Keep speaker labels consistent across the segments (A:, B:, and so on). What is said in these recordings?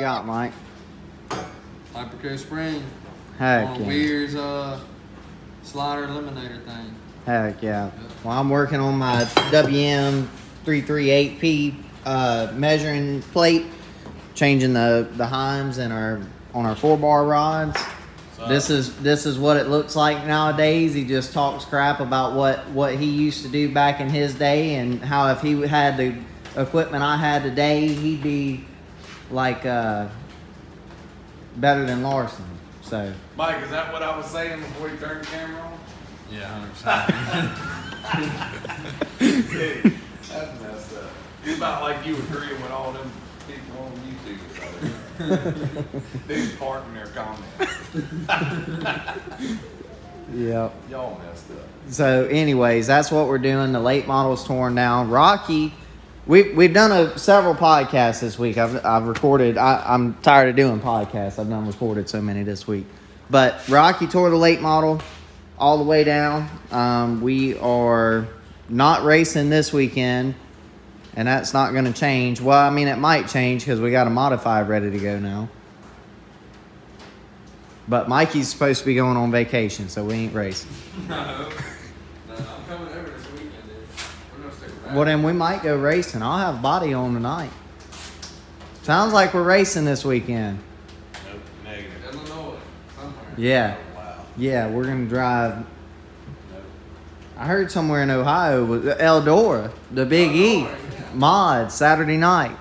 A: got, Mike?
B: Hyperco Spring.
A: Heck
B: on
A: yeah.
B: Weir's slider eliminator thing.
A: Heck yeah. Well, I'm working on my WM338P measuring plate, changing the heims and on our 4-bar rods. This is what it looks like nowadays. He just talks crap about what he used to do back in his day, and how if he had the equipment I had today, he'd be like better than Larson. So,
C: Mike, is that what I was saying before you turned the camera on?
B: Yeah, 100%.
C: Dude, that's messed up. It's about like you agreeing with all them people on YouTube about it. Dude parting their comments.
A: yep.
C: Y'all messed up.
A: So, anyways, that's what we're doing. The late model's torn down. Rocky, we've done several podcasts this week. I've recorded. I'm tired of doing podcasts. I've recorded so many this week. But Rocky tore the late model all the way down. We are not racing this weekend, and that's not going to change. Well, I mean, it might change because we got a modified ready to go now. But Mikey's supposed to be going on vacation, so we ain't racing.
B: No, I'm coming over this weekend, dude. We're gonna stick around.
A: Well, then we might go racing. I'll have body on tonight. Sounds like we're racing this weekend.
C: Nope, negative.
B: Illinois, somewhere.
A: Yeah.
C: Oh, wow.
A: Yeah, we're going to drive.
C: Nope.
A: I heard somewhere in Ohio was Eldora, the Big E,
B: yeah.
A: mod, Saturday night.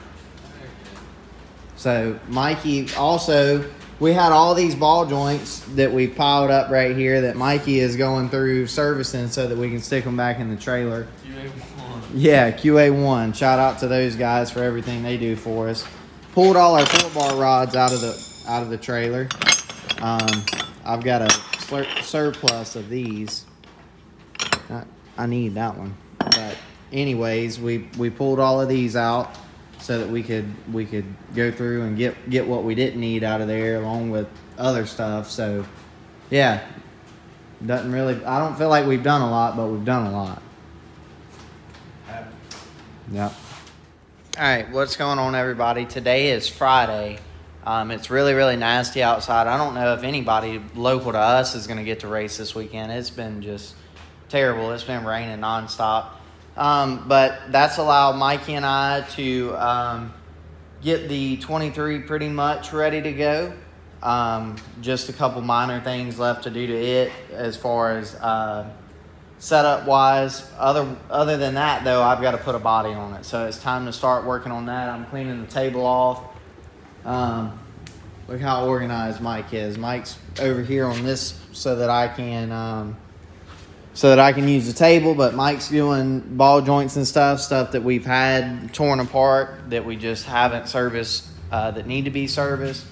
A: So, Mikey, also, we had all these ball joints that we've piled up right here that Mikey is going through servicing so that we can stick them back in the trailer.
B: QA1.
A: Yeah, QA1. Shout out to those guys for everything they do for us. Pulled all our 4-bar rods out of the trailer. I've got a surplus of these. I need that one. But anyways, we pulled all of these out so that we could go through and get what we didn't need out of there along with other stuff. So yeah, doesn't really. I don't feel like we've done a lot, but we've done a lot. Yep. All right, what's going on, everybody? Today is Friday. It's really, really nasty outside. I don't know if anybody local to us is going to get to race this weekend. It's been just terrible. It's been raining nonstop. But that's allowed Mikey and I to get the 23 pretty much ready to go. Just a couple minor things left to do to it as far as setup wise. Other than that, though, I've got to put a body on it. So it's time to start working on that. I'm cleaning the table off. Look how organized Mike is. Mike's over here on this so that I can use the table, but Mike's doing ball joints and stuff that we've had torn apart that we just haven't serviced that need to be serviced.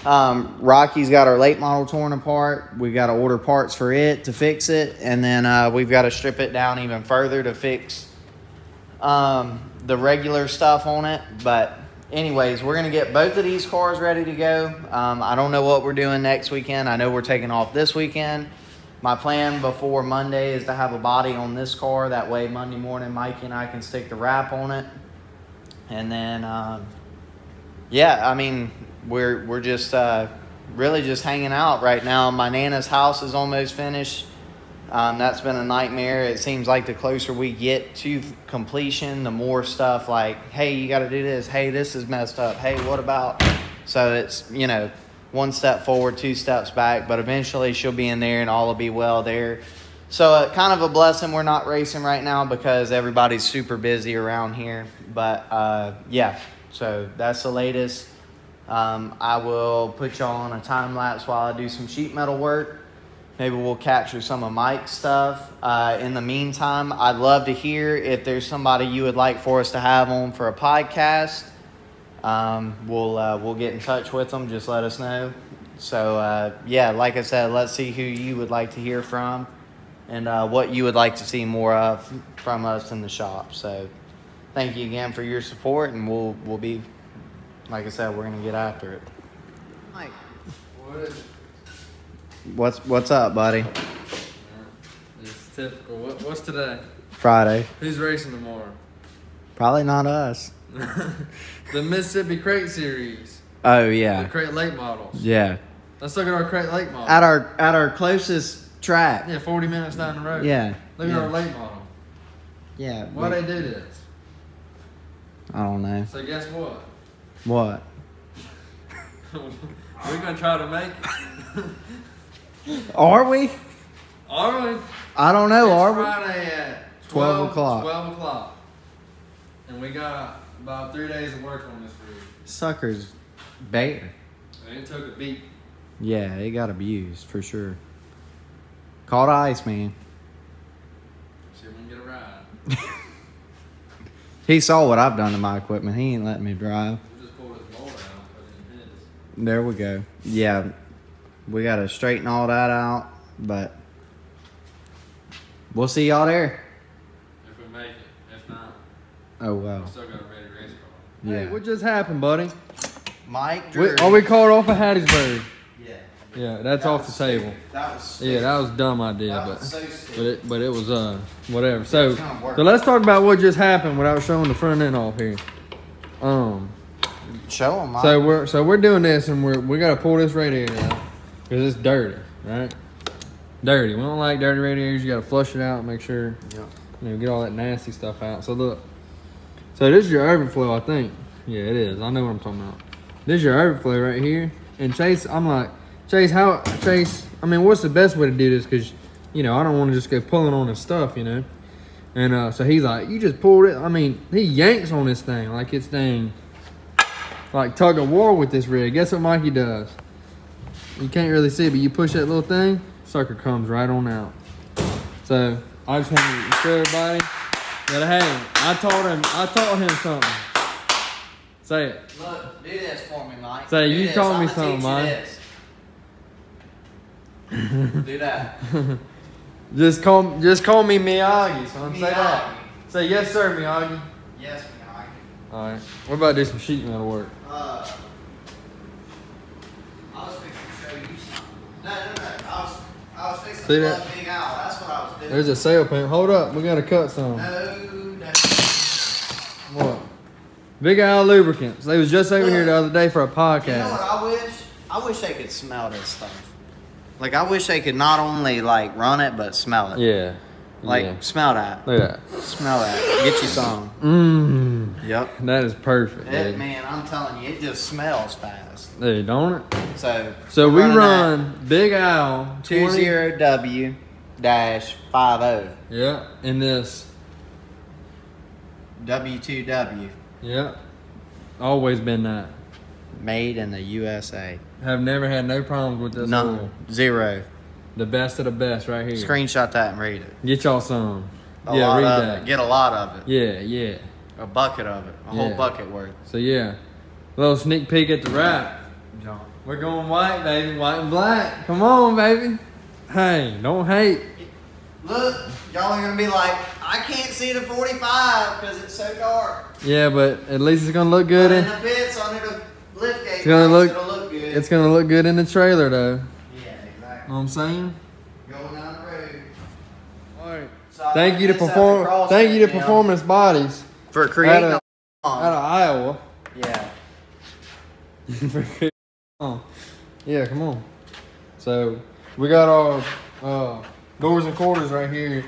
A: Rocky's got our late model torn apart. We got to order parts for it to fix it, and then we've got to strip it down even further to fix the regular stuff on it. But anyways, we're going to get both of these cars ready to go. I don't know what we're doing next weekend. I know we're taking off this weekend. My plan before Monday is to have a body on this car. That way Monday morning Mikey and I can stick the wrap on it. And then, yeah, I mean, we're just really just hanging out right now. My Nana's house is almost finished. That's been a nightmare. It seems like the closer we get to completion, the more stuff like, hey, you got to do this. Hey, this is messed up. Hey, what about? So it's, one step forward, 2 steps back, but eventually she'll be in there and all will be well there. So kind of a blessing we're not racing right now because everybody's super busy around here. But yeah, so that's the latest. I will put y'all on a time lapse while I do some sheet metal work. Maybe we'll capture some of Mike's stuff. In the meantime, I'd love to hear if there's somebody you would like for us to have on for a podcast. We'll get in touch with them. Just let us know. So, yeah, like I said, let's see who you would like to hear from and what you would like to see more of from us in the shop. So thank you again for your support, and we'll be, like I said, we're going to get after it. Mike. What's up, buddy?
B: It's typical. What's today?
A: Friday.
B: Who's racing tomorrow?
A: Probably not us.
B: The Mississippi Crate Series.
A: Oh
B: The
A: yeah.
B: Crate Lake models.
A: Yeah.
B: Let's look at our Crate Lake model.
A: At our closest track.
B: Yeah, 40 minutes down the road.
A: Yeah.
B: Look at
A: yeah.
B: our late model.
A: Yeah.
B: Why they do this?
A: I don't know.
B: So guess what?
A: What?
B: We're gonna try to make it.
A: Are we?
B: Are we?
A: I don't know.
B: It's
A: Are we?
B: Friday at
A: 12 o'clock.
B: 12 o'clock. And we got about 3 days of work on this rig.
A: Suckers bare.
B: And it took a beat.
A: Yeah, it got abused for sure. Caught ice, man.
B: See if we can get a ride.
A: He saw what I've done to my equipment. He ain't letting me drive.
B: We just pulled his motor out and put it in his.
A: There we go. Yeah, we got to straighten all that out, but we'll see y'all there.
B: If we make it. If not,
A: Oh, wow.
B: we still got a ready race car.
A: Yeah.
B: Hey, what just happened, buddy?
A: Mike
B: We caught off of Hattiesburg?
A: Yeah.
B: Yeah, that's off the table.
A: That was
B: Yeah, that was a dumb idea,
A: That
B: but
A: was so stupid.
B: but it was whatever. So
A: kinda worked.
B: so let's talk about what just happened without showing the front end off here.
A: Show him, Mike.
B: So we're doing this and we gotta pull this radiator out because it's dirty, right? Dirty. We don't like dirty radiators. You gotta flush it out and make sure get all that nasty stuff out. So look, so this is your overflow, I think. Yeah, it is. I know what I'm talking about. This is your overflow right here. And Chase, I'm like, Chase, I mean, what's the best way to do this? Because, I don't want to just go pulling on his stuff, And so he's like, you just pulled it. I mean, he yanks on this thing like it's dang, like tug of war with this rig. Guess what Mikey does? You can't really see it, but you push that little thing, sucker comes right on out. So I just want to show everybody that, hey, I taught him something. Say it.
A: Look, do this for me, Mike.
B: Say,
A: Do
B: you
A: this.
B: taught me
A: I'ma
B: something,
A: teach you
B: Mike.
A: this. Do that.
B: Just call me Miyagi, son. Say that.
A: Miyagi.
B: Say yes, sir, Miyagi.
A: Yes, Mike.
B: All right. We're about to do some sheet metal work.
A: I was fixing to show you something. No. I was fixing
B: See
A: to
B: that?
A: plug Big Al. That's what I was doing.
B: There's a sail pan. Hold up. We got to cut some.
A: No.
B: What? Big Al Lubricants. They was just over here the other day for a podcast.
A: You know what I wish? I wish they could smell this stuff. Like, I wish they could not only, like, run it, but smell it.
B: Yeah.
A: Like,
B: yeah.
A: smell that.
B: Look at that.
A: Smell that. Get you some.
B: Mmm.
A: Yep.
B: That is perfect, dude.
A: Man, I'm telling you, it just smells fast.
B: Dude, don't it?
A: So
B: we
A: running
B: run Big Al
A: 20W-50.
B: Yeah. In this.
A: W2W.
B: Yeah. Always been that.
A: Made in the USA.
B: Have never had no problems with this
A: None.
B: oil.
A: Zero.
B: The best of the best right here.
A: Screenshot that and read it.
B: Get y'all some.
A: A lot
B: read
A: of
B: that.
A: it. Get a lot of it.
B: Yeah.
A: A bucket of it. A whole
B: Yeah.
A: bucket worth.
B: So yeah. A little sneak peek at the wrap. We're going white, baby. White and black. Come on, baby. Hey, don't hate.
A: Look, y'all are going to be like, I can't see the 45 because it's so dark.
B: Yeah, but at least it's gonna look good
A: But
B: in.
A: in the pits under the lift gate,
B: It's gonna
A: it'll look good.
B: It's gonna look good in the trailer, though.
A: Yeah, exactly.
B: Know what I'm saying?
A: Going down the road.
B: All right.
A: So
B: Thank you to
A: this at the crossroads,
B: Performance Bodies
A: for creating
B: out of Iowa.
A: Yeah.
B: Yeah, come on. So we got our doors and quarters right here.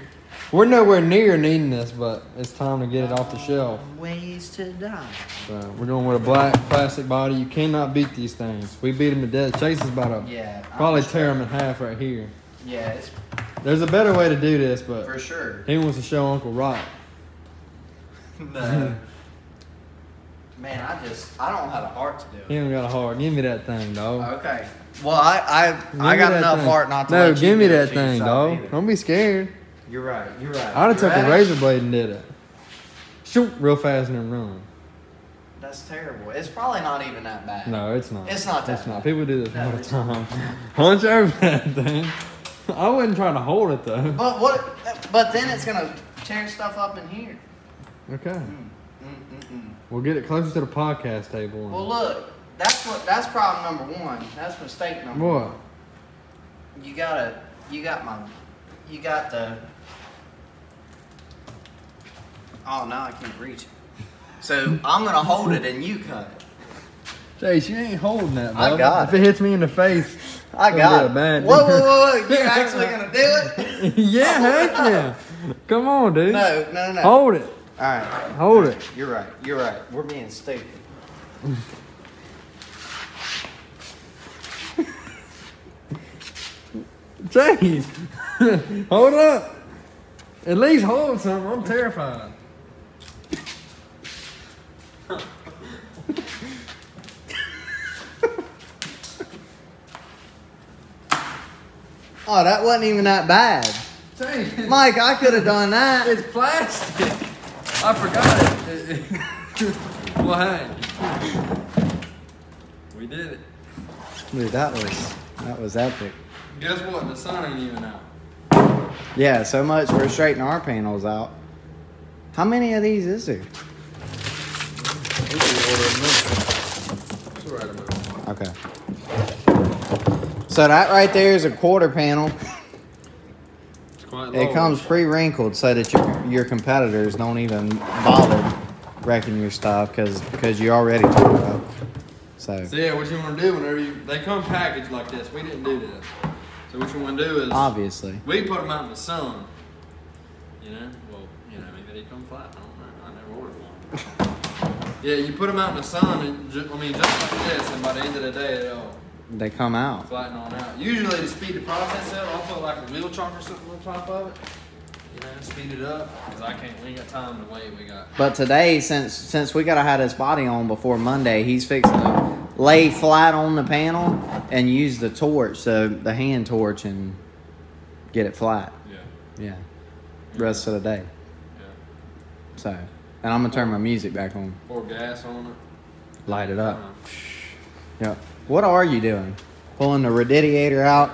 B: We're nowhere near needing this, but it's time to get it off the shelf.
A: Ways to die.
B: So we're going with a black plastic body. You cannot beat these things. We beat them to death. Chase is about to probably tear them in half right here.
A: Yeah, it's
B: There's a better way to do this, but
A: for sure.
B: he wants to show Uncle Rock.
A: No. Man, I don't have a heart to do
B: He
A: it.
B: ain't got a heart. Give me that thing, dog.
A: Okay. Well, I
B: Give
A: got
B: me that
A: enough
B: thing.
A: heart not to
B: No,
A: let you
B: give me
A: do it
B: that
A: to
B: thing,
A: yourself
B: dog.
A: either.
B: Don't be scared.
A: You're right. You're right.
B: I'd have
A: You
B: took a
A: ready?
B: razor blade and did it. Shoot real fast and then run.
A: That's terrible. It's probably not even that bad.
B: No, it's not.
A: It's not that
B: It's not.
A: bad.
B: People do this
A: No,
B: all the
A: it's
B: time. Hunch over that thing. I wasn't trying to hold it though.
A: But then it's gonna tear stuff up in here.
B: Okay. We'll get it closer to the podcast table. and-
A: Well, look, that's problem number one. That's mistake number one.
B: What?
A: You got the. Oh, now I can't reach it. So I'm gonna hold it and you cut it.
B: Chase, you ain't holding that, bro.
A: I got
B: If it hits me in the face,
A: I got it.
B: bad.
A: Whoa. You actually gonna do it?
B: Yeah, heck yeah. Come on, dude.
A: No.
B: Hold it.
A: All right.
B: Hold it.
A: You're right. We're being stupid.
B: Chase, hold up. At least hold something. I'm terrified.
A: Oh, that wasn't even that bad.
B: Chase,
A: Mike, I could have done that.
B: it's plastic. I forgot it. Well, hey. We did it.
A: Dude, that was epic.
B: Guess what? The sun ain't even out.
A: Yeah, so much for straightening our panels out. How many of these is there?
B: It's right about.
A: Okay. So that right there is a quarter panel.
B: It's quite low.
A: It comes pre-wrinkled so that your competitors don't even bother wrecking your stuff because you already tore it up. So
B: yeah, what you want to do whenever they come packaged like this, we didn't do this. So what you want to do is
A: obviously
B: we put them out in the sun. You know, maybe they come flat. I don't know. I never ordered one. Yeah, you put them out in the sun, and just like this, and by the end of the day,
A: they come out.
B: flatten on out. Usually to speed the process up, I'll put like a wheel chalk or something on top of it. You know, speed it up because we ain't got time to wait. We got.
A: But today, since we gotta have this body on before Monday, he's fixing to lay flat on the panel and use the torch, so the hand torch, and get it flat. Yeah. Rest of the day.
B: Yeah.
A: So, and I'm gonna turn my music back on.
B: Pour gas on it.
A: Light it up. Yeah. What are you doing? Pulling the radiator out.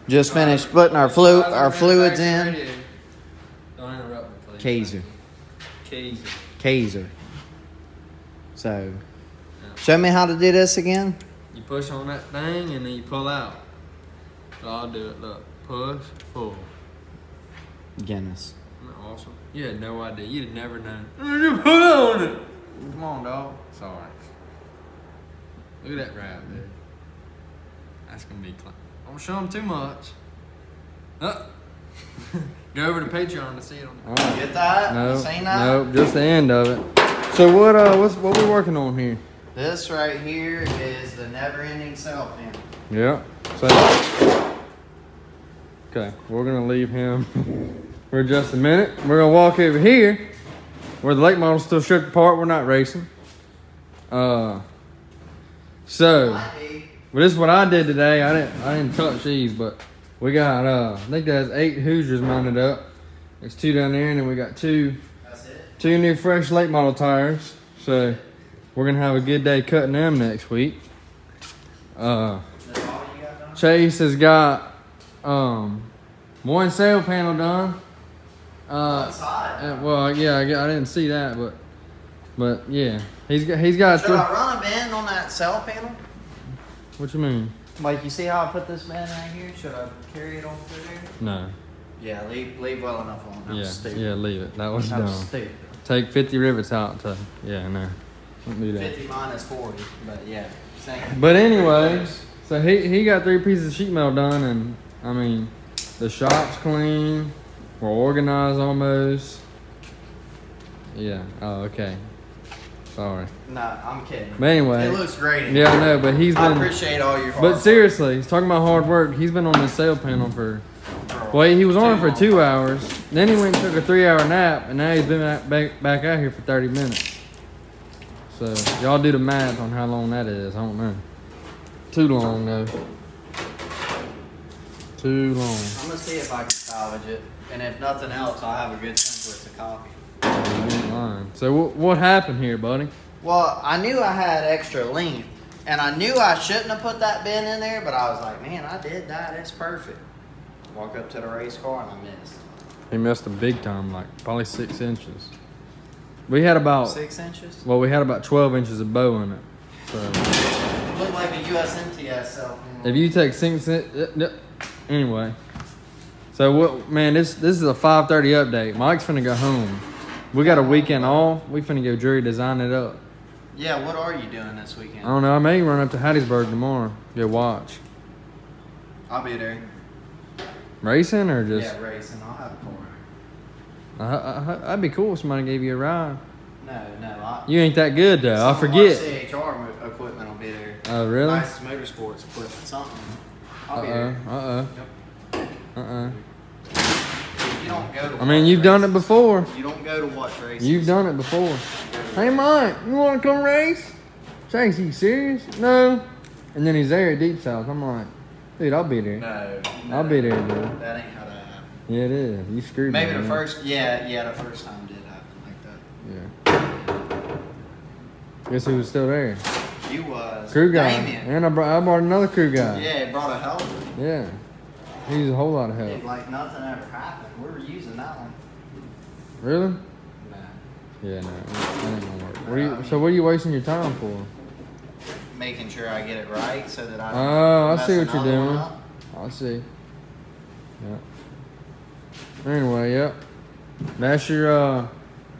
A: Just finished putting our fluids in.
B: Don't interrupt me, please.
A: Kaiser. So, show me how to do this again.
B: You push on that thing and then you pull out. So I'll do it. Look, push, pull.
A: Guinness.
B: Isn't that awesome? You had no idea. You'd have never known. You put on it. Come on, dog. Sorry. Look at that wrap, dude. That's gonna be clean. Don't show them too much. Go over to Patreon to see it on there.
A: Get that?
B: No,
A: Seen that?
B: nope, just the end of it. So what we working on here?
A: This right here is the never-ending cell panel.
B: Yeah. So, okay, we're gonna leave him for just a minute. We're gonna walk over here where the late model's still stripped apart. We're not racing. So, well, this is what I did today. I didn't touch these, but we got I think there's 8 Hoosiers mounted up. There's 2 down there, and then we got 2 new fresh late model tires. So we're gonna have a good day cutting them next week. Chase has got one sail panel done. Well, yeah, I didn't see that, but yeah, he's got.
A: Should I run a bend on that cell panel?
B: What you mean?
A: Like, you see how I put this bend right here? Should I carry it on through there?
B: No.
A: Yeah, leave well enough on. That was stupid.
B: Yeah, leave it. That was dumb.
A: Stupid.
B: Take 50 rivets out to. Yeah, no. Don't do that.
A: 50 minus 40, but yeah. Same.
B: But anyways, so he got 3 pieces of sheet metal done, and I mean, the shop's clean. We're organized almost. Yeah. Oh, okay. Sorry.
A: Nah, I'm kidding.
B: But anyway.
A: It looks great.
B: Yeah, I know, but he's been.
A: I appreciate all your hard
B: But
A: work.
B: seriously, he's talking about hard work. He's been on this sail panel for. Well, he was on it for 2 hours. Then he went and took a 3-hour nap, and now he's been back out here for 30 minutes. So y'all do the math on how long that is. I don't know. Too long though. Too long.
A: I'm gonna see if I can salvage it, and if nothing else, I'll have a good template to copy.
B: So what happened here, buddy?
A: Well, I knew I had extra length, and I knew I shouldn't have put that bend in there, but I was like, man, I did that. It's perfect. Walk up to the race car, and I missed.
B: He missed a big time, like probably 6 inches. We had about
A: 6 inches.
B: Well, we had about 12 inches of bow in it. So
A: Looked like a USMTS cell phone.
B: if you take 6 anyway. So what, man? This is a 5:30 update. Mike's finna go home. We got a weekend off. We finna go jury design it up.
A: Yeah, what are you doing this weekend?
B: I don't know. I may run up to Hattiesburg tomorrow. Go watch.
A: I'll be there.
B: Racing or just?
A: Yeah, racing. I'll have a car.
B: That'd be cool if somebody gave you a ride.
A: No.
B: You ain't that good though. I
A: Some
B: forget.
A: of our CHR equipment will be there.
B: Oh, really?
A: Nice motorsports equipment, something. I'll be there. You don't go to
B: I mean, you've done it before.
A: You don't go to watch races.
B: You've done it before. Hey, Mike, you want to come race? Chase, you serious? No. And then he's there at Deep South. I'm like, dude, I'll be there.
A: No.
B: I'll be there, dude.
A: That ain't how that happened.
B: Yeah, it is. You screwed me.
A: Maybe the
B: man.
A: first, the first time did happen like that.
B: Yeah. Guess who was still there?
A: You was.
B: Crew guy.
A: Damien.
B: And I brought another crew guy.
A: Yeah, it brought a helper.
B: Yeah. He used a whole lot of help.
A: It, like nothing ever happened. We were using that one.
B: Really?
A: Nah.
B: Yeah, no. That ain't gonna work. So what are you wasting your time for?
A: Making sure I get it right so that I don't
B: Oh, I
A: mess
B: see what you're
A: another one
B: doing.
A: up.
B: I see. Yeah. Anyway, yep. That's your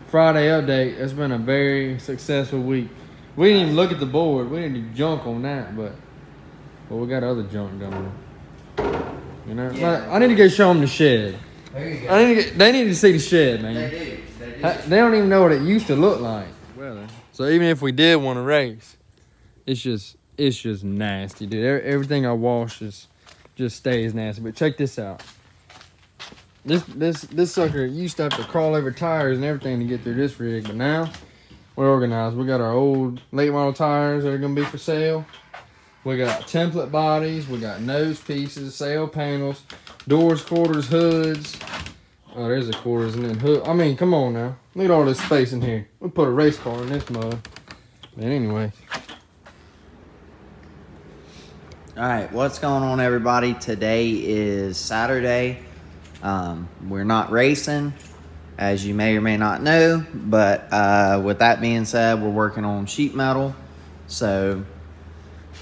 B: Friday update. It's been a very successful week. We didn't even look at the board. We didn't do junk on that, but we got other junk going. You know,
A: Yeah.
B: I need to go show them the shed.
A: There you go.
B: They need to see the shed, man.
A: They do.
B: They don't even know what it used to look like. So even if we did want to race, it's just nasty, dude. Everything I wash just stays nasty. But check this out. This sucker used to have to crawl over tires and everything to get through this rig, but now we're organized. We got our old late model tires that are gonna be for sale. We got template bodies. We got nose pieces, sail panels, doors, quarters, hoods. Oh, there's the quarters and then hood. I mean, come on now. Look at all this space in here. We'll put a race car in this mud. But anyway.
A: All right, what's going on, everybody? Today is Saturday. We're not racing, as you may or may not know. But with that being said, we're working on sheet metal. So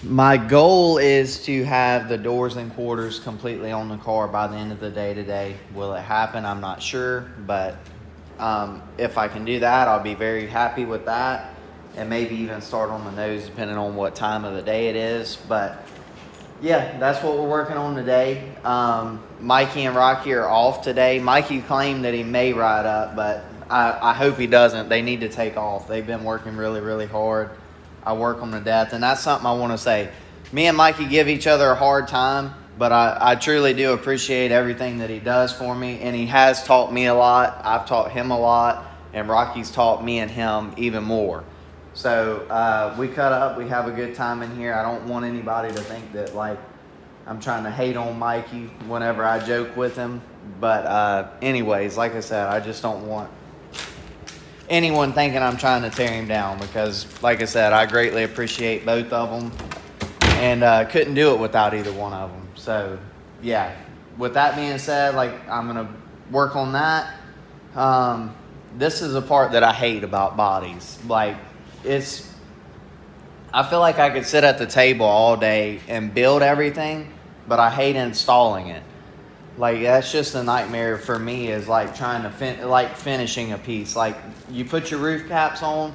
A: my goal is to have the doors and quarters completely on the car by the end of the day today. Will it happen? I'm not sure, but if I can do that, I'll be very happy with that, and maybe even start on the nose depending on what time of the day it is. But yeah, that's what we're working on today. Mikey and Rocky are off today. Mikey claimed that he may ride up, but I hope he doesn't. They need to take off. They've been working really, really hard. I work them to death, and that's something I want to say. Me and Mikey give each other a hard time, but I truly do appreciate everything that he does for me, and he has taught me a lot. I've taught him a lot, and Rocky's taught me and him even more. So we cut up. We have a good time in here. I don't want anybody to think that, like, I'm trying to hate on Mikey whenever I joke with him. But anyways, like I said, I just don't want anyone thinking I'm trying to tear him down, because like I said, I greatly appreciate both of them, and couldn't do it without either one of them. So yeah, with that being said, like, I'm gonna work on that. This is a part that I hate about bodies. Like, I feel like I could sit at the table all day and build everything, but I hate installing it. Like, that's just a nightmare for me, is like trying to finishing a piece. Like, you put your roof caps on,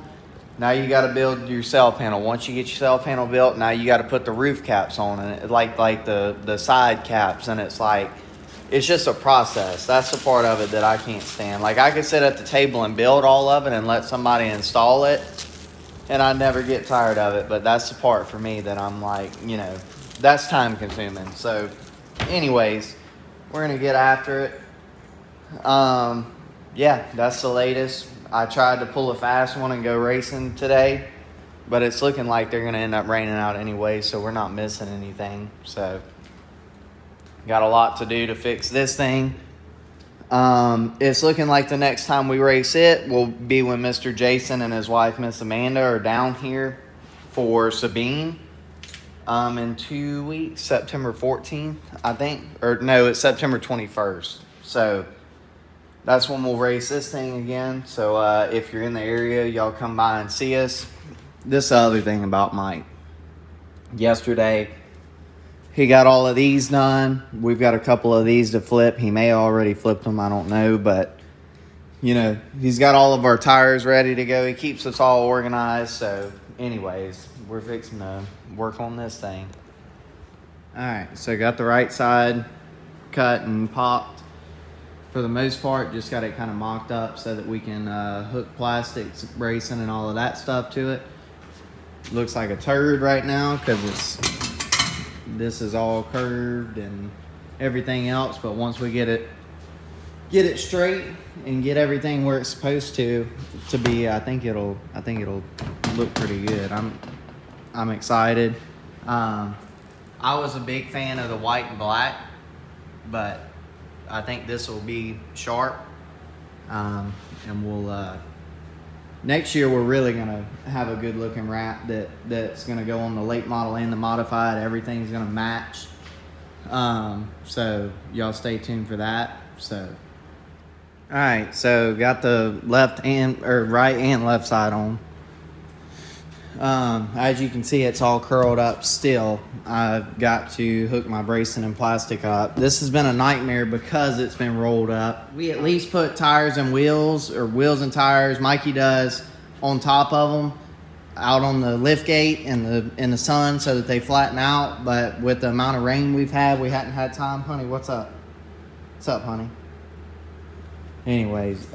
A: now you got to build your cell panel. Once you get your cell panel built, now you got to put the roof caps on, and like the side caps, and it's like, it's just a process. That's the part of it that I can't stand. Like, I could sit at the table and build all of it and let somebody install it, and I never get tired of it. But that's the part for me that I'm like, you know, that's time consuming. So anyways, we're going to get after it. Yeah, that's the latest. I tried to pull a fast one and go racing today, but it's looking like they're going to end up raining out anyway, so we're not missing anything. So got a lot to do to fix this thing. It's looking like the next time we race it will be when Mr. Jason and his wife, Miss Amanda, are down here for Sabine. In 2 weeks, September 14th, I think. Or no, it's September 21st. So that's when we'll race this thing again. So if you're in the area, y'all come by and see us. This is the other thing about Mike. Yesterday, he got all of these done. We've got a couple of these to flip. He may have already flipped them, I don't know. But, you know, he's got all of our tires ready to go. He keeps us all organized. So anyways, we're fixing to work on this thing. All right, so got the right side cut and popped. For the most part, just got it kind of mocked up so that we can hook plastics, bracing, and all of that stuff to it. Looks like a turd right now because this is all curved and everything else. But once we get it straight and get everything where it's supposed to be, I think it'll look pretty good. I'm excited. I was a big fan of the white and black, but I think this will be sharp. And we'll next year we're really gonna have a good looking wrap that's gonna go on the late model and the modified. Everything's gonna match. So y'all stay tuned for that. So all right, so got the right and left side on. As you can see, it's all curled up still. I've got to hook my bracing and plastic up. This has been a nightmare because it's been rolled up. We at least put tires and wheels, or wheels and tires, Mikey does, on top of them out on the lift gate in the sun so that they flatten out. But with the amount of rain we've had, we hadn't had time. Honey, what's up? What's up, honey? Anyways,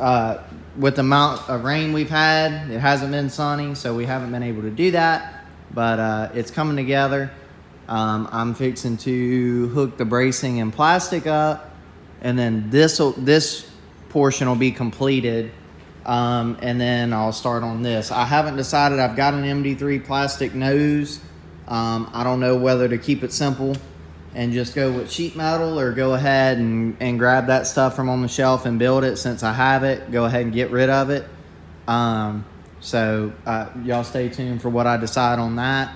A: with the amount of rain we've had, it hasn't been sunny, so we haven't been able to do that. But it's coming together. I'm fixing to hook the bracing and plastic up, and then this portion will be completed, and then I'll start on this. I haven't decided. I've got an MD3 plastic nose. I don't know whether to keep it simple and just go with sheet metal, or go ahead and grab that stuff from on the shelf and build it. Since I have it, go ahead and get rid of it. So y'all stay tuned for what I decide on that.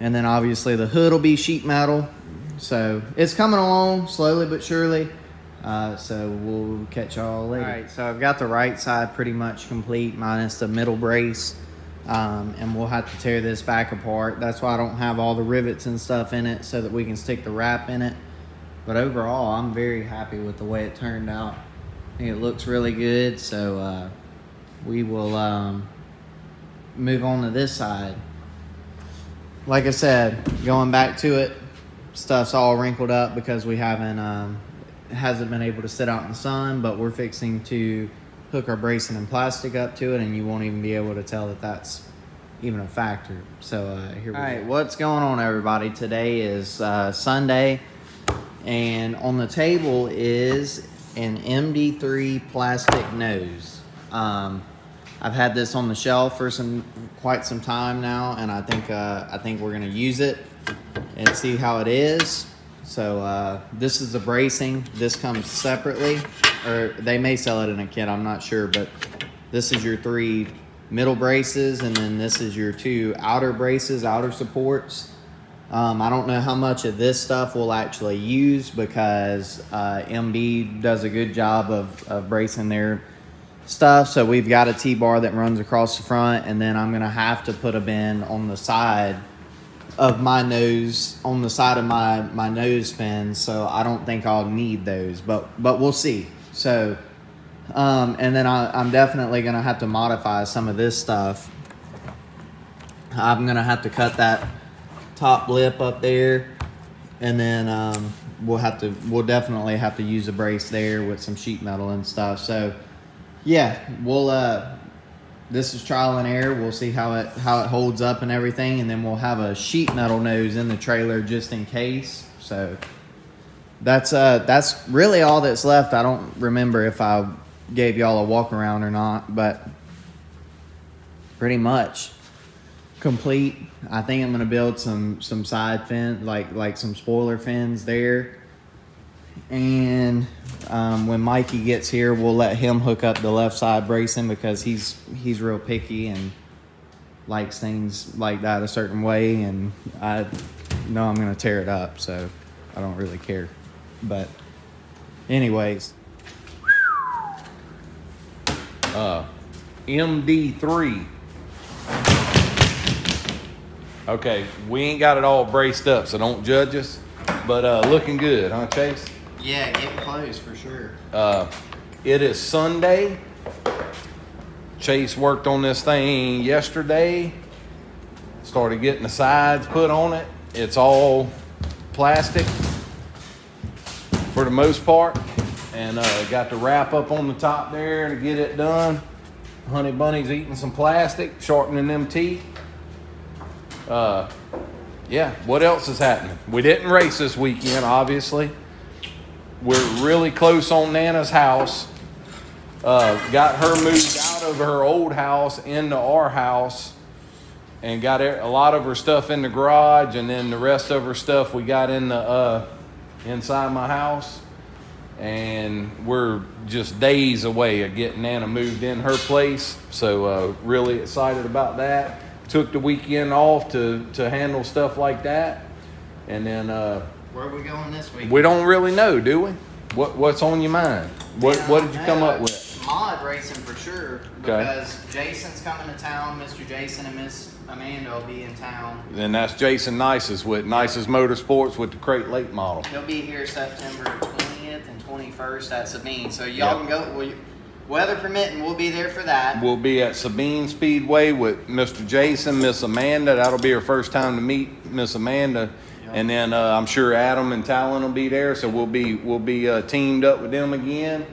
A: And then obviously the hood will be sheet metal. So it's coming along slowly but surely. So we'll catch y'all later. All right, so I've got the right side pretty much complete minus the middle brace. And we'll have to tear this back apart. That's why I don't have all the rivets and stuff in it, so that we can stick the wrap in it. But overall, I'm very happy with the way it turned out. I think it looks really good. So we will move on to this side. Like I said, going back to it, stuff's all wrinkled up because we hasn't been able to sit out in the sun. But we're fixing to hook our bracing and plastic up to it, and you won't even be able to tell that that's even a factor. So here we go. All right, what's going on, everybody? Today is Sunday, and on the table is an MD3 plastic nose. I've had this on the shelf for quite some time now, and I think we're gonna use it and see how it is. So this is the bracing. This comes separately, or they may sell it in a kit, I'm not sure, but this is your 3 middle braces, and then this is your 2 outer braces, outer supports. I don't know how much of this stuff we'll actually use because MB does a good job of bracing their stuff. So we've got a T-bar that runs across the front, and then I'm gonna have to put a bend on the side of my nose, on the side of my nose fin. So I don't think I'll need those, but we'll see. So and then I'm definitely gonna have to modify some of this stuff. I'm gonna have to cut that top lip up there, and then we'll definitely have to use a brace there with some sheet metal and stuff. So yeah, this is trial and error. We'll see how it holds up and everything, and then we'll have a sheet metal nose in the trailer just in case. So that's really all that's left. I don't remember if I gave y'all a walk around or not, but pretty much complete. I think I'm gonna build some side fin, like some spoiler fins there. And when Mikey gets here, we'll let him hook up the left side bracing because he's real picky and likes things like that a certain way, and I know I'm gonna tear it up, so I don't really care. But anyways,
C: MD3. Okay, we ain't got it all braced up, so don't judge us. But looking good, huh, Chase?
A: yeah, getting close for sure.
C: It is Sunday. Chase worked on this thing yesterday. Started getting the sides put on it. It's all plastic for the most part. And got the wrap up on the top there to get it done. Honey Bunny's eating some plastic, sharpening them teeth. Yeah, what else is happening? We didn't race this weekend, obviously. We're really close on Nana's house. Got her moved out of her old house into our house and got a lot of her stuff in the garage, and then the rest of her stuff we got in the inside my house. And we're just days away of getting Nana moved in her place. So really excited about that. Took the weekend off to handle stuff like that. And then
A: where are we going this week?
C: We don't really know, do we? What's on your mind? What did you come up with?
A: Mod racing for sure.
C: Okay.
A: Because Jason's coming to town. Mr. Jason and Miss Amanda will be in town.
C: Then that's Jason Nice's with Nice's Motorsports with the Crate Late model.
A: He'll be here September 20th and 21st at Sabine. So y'all can go. Weather permitting, we'll be there for that.
C: We'll be at Sabine Speedway with Mr. Jason, Miss Amanda. That'll be her first time to meet Miss Amanda. Yep. And then I'm sure Adam and Talon will be there. So we'll be teamed up with them again.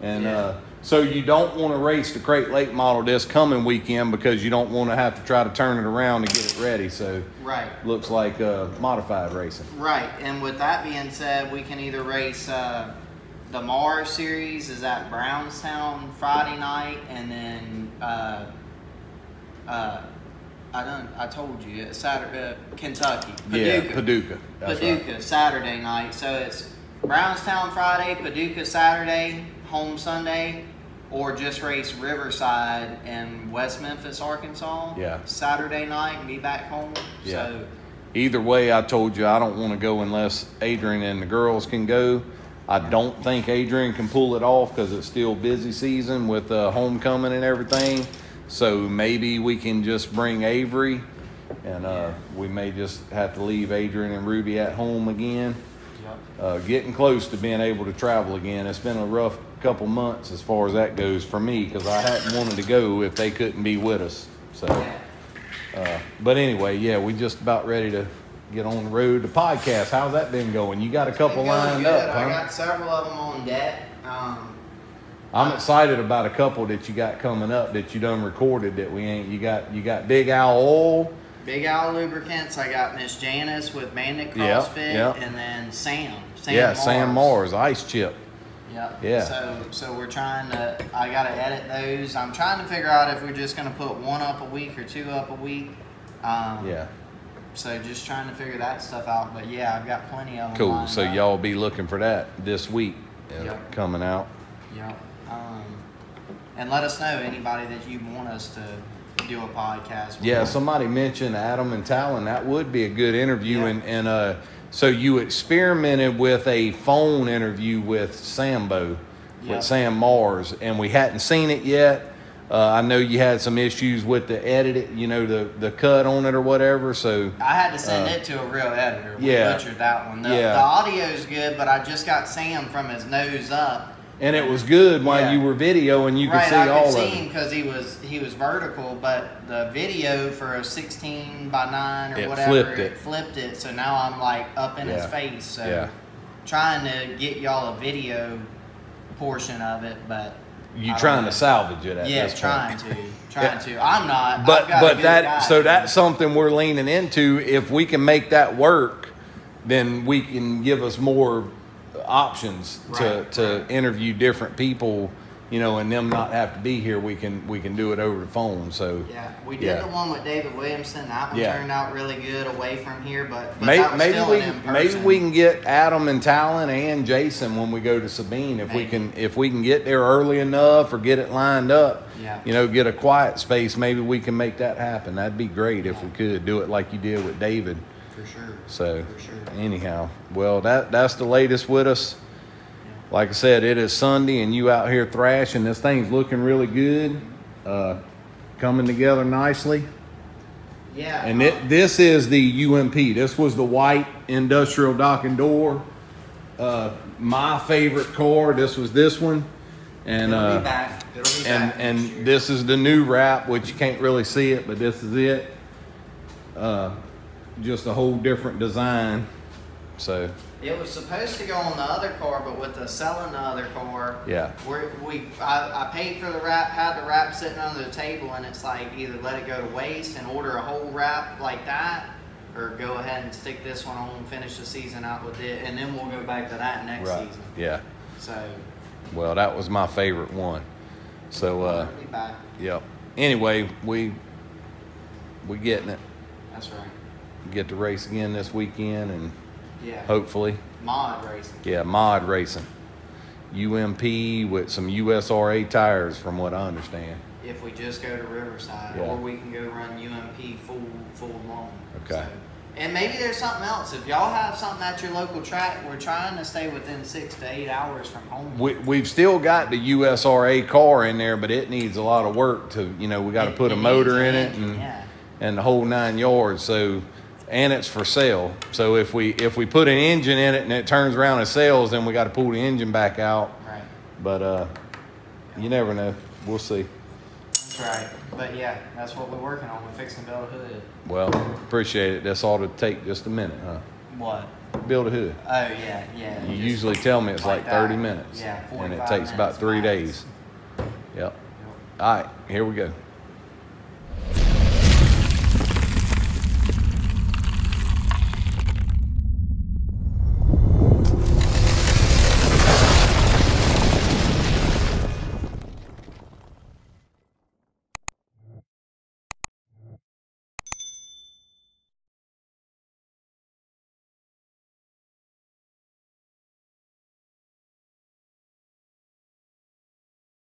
C: And so you don't want to race the Crate Late model this coming weekend because you don't want to have to try to turn it around to get it ready. So
A: right,
C: looks like modified racing.
A: Right. And with that being said, we can either race the Mars series is at Brownstown Friday night, and then I told you it's Saturday, Kentucky, Paducah.
C: Yeah, Paducah. That's
A: Paducah, right. Saturday night. So it's Brownstown Friday, Paducah Saturday, home Sunday, or just race Riverside and West Memphis, Arkansas.
C: Yeah.
A: Saturday night and be back home.
C: Yeah.
A: So
C: either way, I told you I don't want to go unless Adrian and the girls can go. I don't think Adrian can pull it off because it's still busy season with homecoming and everything. So maybe we can just bring Avery, and we may just have to leave Adrian and Ruby at home again. Yep. Getting close to being able to travel again. It's been a rough couple months as far as that goes for me because I hadn't wanted to go if they couldn't be with us. So, but anyway, yeah, we just about ready to get on the road. The podcast, how's that been going? You got a couple lined up, huh?
A: I got several of them on deck.
C: I'm excited about a couple that you got coming up that you done recorded that we ain't. You got Big Owl Oil.
A: Big Owl Lubricants. I got Miss Janice with Bandit CrossFit, and then Sam.
C: Sam Mars, Ice Chip.
A: Yep.
C: Yeah.
A: So we're trying to. I got to edit those. I'm trying to figure out if we're just going to put one up a week or two up a week.
C: Yeah.
A: So just trying to figure that stuff out. But yeah, I've got plenty of them.
C: Cool. So y'all be looking for that this week coming out.
A: Yep. And let us know anybody that you want us to do a podcast with.
C: Yeah, somebody mentioned Adam and Talon. That would be a good interview. Yeah. And so you experimented with a phone interview with Sambo, with Sam Mars, and we hadn't seen it yet. I know you had some issues with the edit, the cut on it or whatever. So
A: I had to send it to a real editor. We butchered that one. The audio's good, but I just got Sam from his nose up.
C: And it was good while you were videoing. You could see all of it.
A: I could see him because he was vertical, but the video for a 16:9 or whatever, it flipped it. So now I'm like up in his face. So trying to get y'all a video portion of it, but
C: you trying to salvage it at this point.
A: Trying to. I'm not.
C: But that's something we're leaning into. If we can make that work, then we can give us more options to interview different people, and them not have to be here. We can do it over the phone. So
A: we did the one with David Williamson. That one turned out really good away from here, but
C: maybe we can get Adam and Talon and Jason when we go to Sabine if we can get there early enough or get it lined up. Get a quiet space. Maybe we can make that happen. That'd be great if we could do it like you did with David.
A: For sure.
C: So anyhow, well, that's the latest with us. Like I said, it is Sunday and you out here thrashing. This thing's looking really good, coming together nicely.
A: Yeah.
C: And this is the UMP. This was the white industrial dock and door. My favorite car. This was this one. And
A: It'll be back.
C: And this is the new wrap, which you can't really see it, but this is it. just a whole different design. So
A: it was supposed to go on the other car, but with the selling the other car,
C: yeah,
A: I paid for the wrap, had the wrap sitting under the table, and it's like either let it go to waste and order a whole wrap like that, or go ahead and stick this one on and finish the season out with it, and then we'll go back to that next season.
C: Yeah.
A: So.
C: Well, that was my favorite one. So yep. Anyway, we getting it.
A: That's right.
C: Get to race again this weekend, and
A: yeah,
C: hopefully
A: mod racing.
C: Yeah, mod racing. UMP with some USRA tires, from what I understand.
A: If we just go to Riverside,
C: yeah,
A: or we can go run UMP full long.
C: Okay.
A: So, and maybe there's something else. If y'all have something at your local track, we're trying to stay within 6 to 8 hours from home.
C: We've still got the USRA car in there, but it needs a lot of work to, we got to put a motor in it and the whole 9 yards. So, and it's for sale. So if we put an engine in it and it turns around and sells, then we got to pull the engine back out.
A: Right.
C: But you never know. We'll see.
A: That's right. But yeah, that's what we're working on. We're fixing to build a hood.
C: Well, appreciate it. That's all to take just a minute, huh?
A: What?
C: Build a hood.
A: Oh, yeah.
C: You usually tell me it's like 30 minutes.
A: Yeah, 45
C: and it takes about 3 days. Yep. All right, here we go.